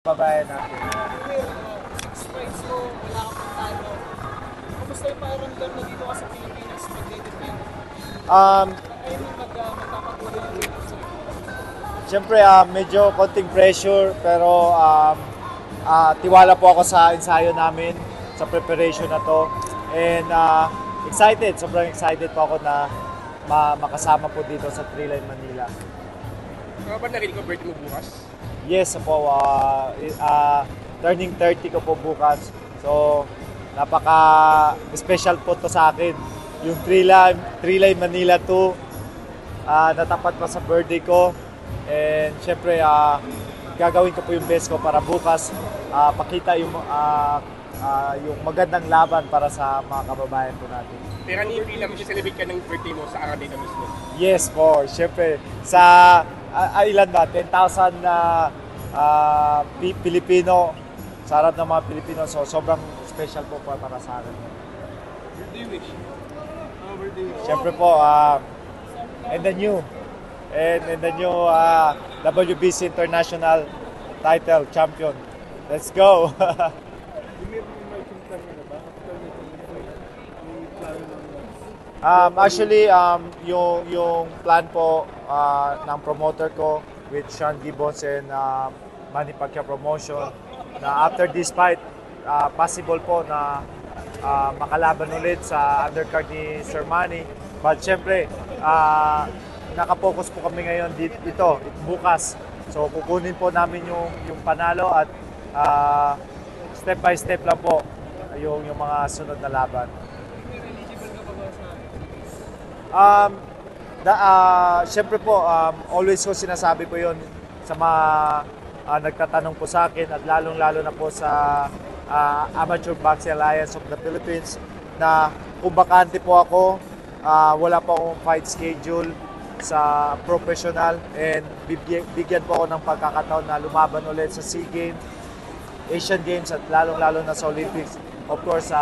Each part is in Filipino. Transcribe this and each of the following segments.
Babae natin. Six fights mo, wala kang pantalo. Kumusta yung pakiramdam na dito ka sa Pilipinas mag-defend? Ayun yung magpapatuloy yung dito sa'yo. Siyempre, medyo konting pressure pero tiwala po ako sa ensayo namin, sa preparation na to. And excited, sobrang excited po ako na makasama po dito sa Triline Manila. Ano ba narinig ko birthday mo bukas? Yes po, turning 30 ko po bukas. So, napaka-special po to sa akin. Yung Triline Manila 2, natapat pa sa birthday ko. And syempre, gagawin ko po yung best ko para bukas pakita yung magandang laban para sa mga kababayan po natin. Pero ano yung bilang celebrate ka ng birthday mo sa araw nito mismo? Yes po, syempre. Sa ilan ba? 10,000 Pilipino, sa harap ng mga Pilipino. So, sobrang special po para sa akin. Birthday wish. Birthday wish. Syempre po, and the new WBC International title champion. Let's go! Actually, yung plan po ng promoter ko with Sean Gibbons and Manny Pacquiao Promotion na after this fight, possible po na makalaban ulit sa undercard ni Sir Manny. But syempre, nakapokus po kami ngayon dito bukas. So kukunin po namin yung panalo at step by step lang po yung mga sunod na laban. Siyempre po, always ko sinasabi ko yon sa mga nagtatanong po sa akin at lalong-lalo na po sa Amateur Boxing Alliance of the Philippines na kung bakante po ako, wala po akong fight schedule sa professional and bigyan po ako ng pagkakataon na lumaban ulit sa SEA Games, Asian Games at lalong-lalo na sa Olympics. Of course,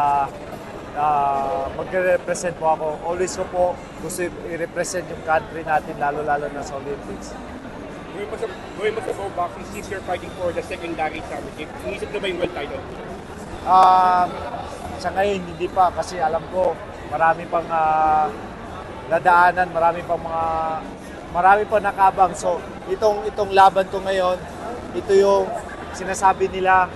magre-represent po ako. Always ko po gusto i-represent yung country natin, lalo-lalo na sa Olympics. Going mo sa pro boxing since you're fighting for the secondary championship, inisip na ba yung world title? Sa ngayon, hindi pa kasi alam ko marami pang nadaanan, marami pang nakabang. So, itong laban ko ngayon, ito yung sinasabi nila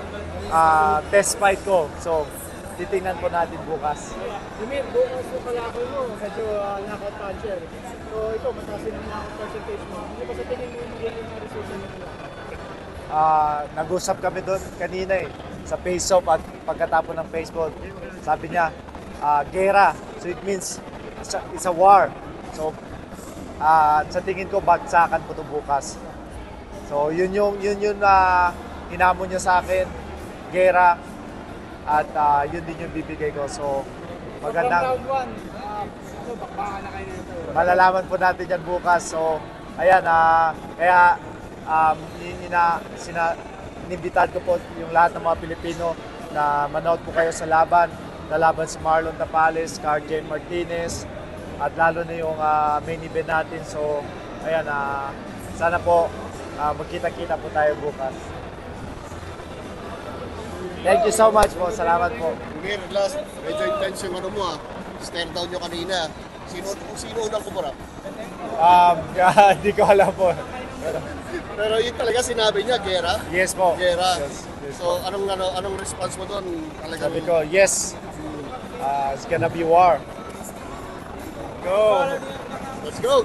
test fight ko. So, titingnan po natin bukas. Jimmy, bukas mo pala ako mo, medyo knockout puncher. So ito, mataas yung knockout percentage mo. Hindi ba sa tingin mo magiging mga resulta nila? Nag-usap kami doon kanina sa face-off at pagkatapos ng baseball. Sabi niya, gera. So it means it's a war. So sa tingin ko, bagsakan po ito bukas. So yun yung hinamon niya sa akin, gera. At yun din yung bibigay ko. So magandang Bakbakan na kayo nito. malalaman po natin yan bukas. So ayan, kaya inimbitahan ko po yung lahat ng mga Pilipino na manood po kayo sa laban. Lalaban si Marlon Tapales, Carl Martinez, at lalo na yung main event natin. So ayan, sana po magkita-kita po tayo bukas. Thank you so much po. Salamat po. Mir, last, medyo intense yung ano mo stare down nyo kanina. Sino unang kumarap? Hindi ko alam po. Pero yun talaga sinabi niya, gera? Yes po. Gera. Yes So po. anong response mo doon? Sabi ko, yes. It's gonna be war. Go! Let's go!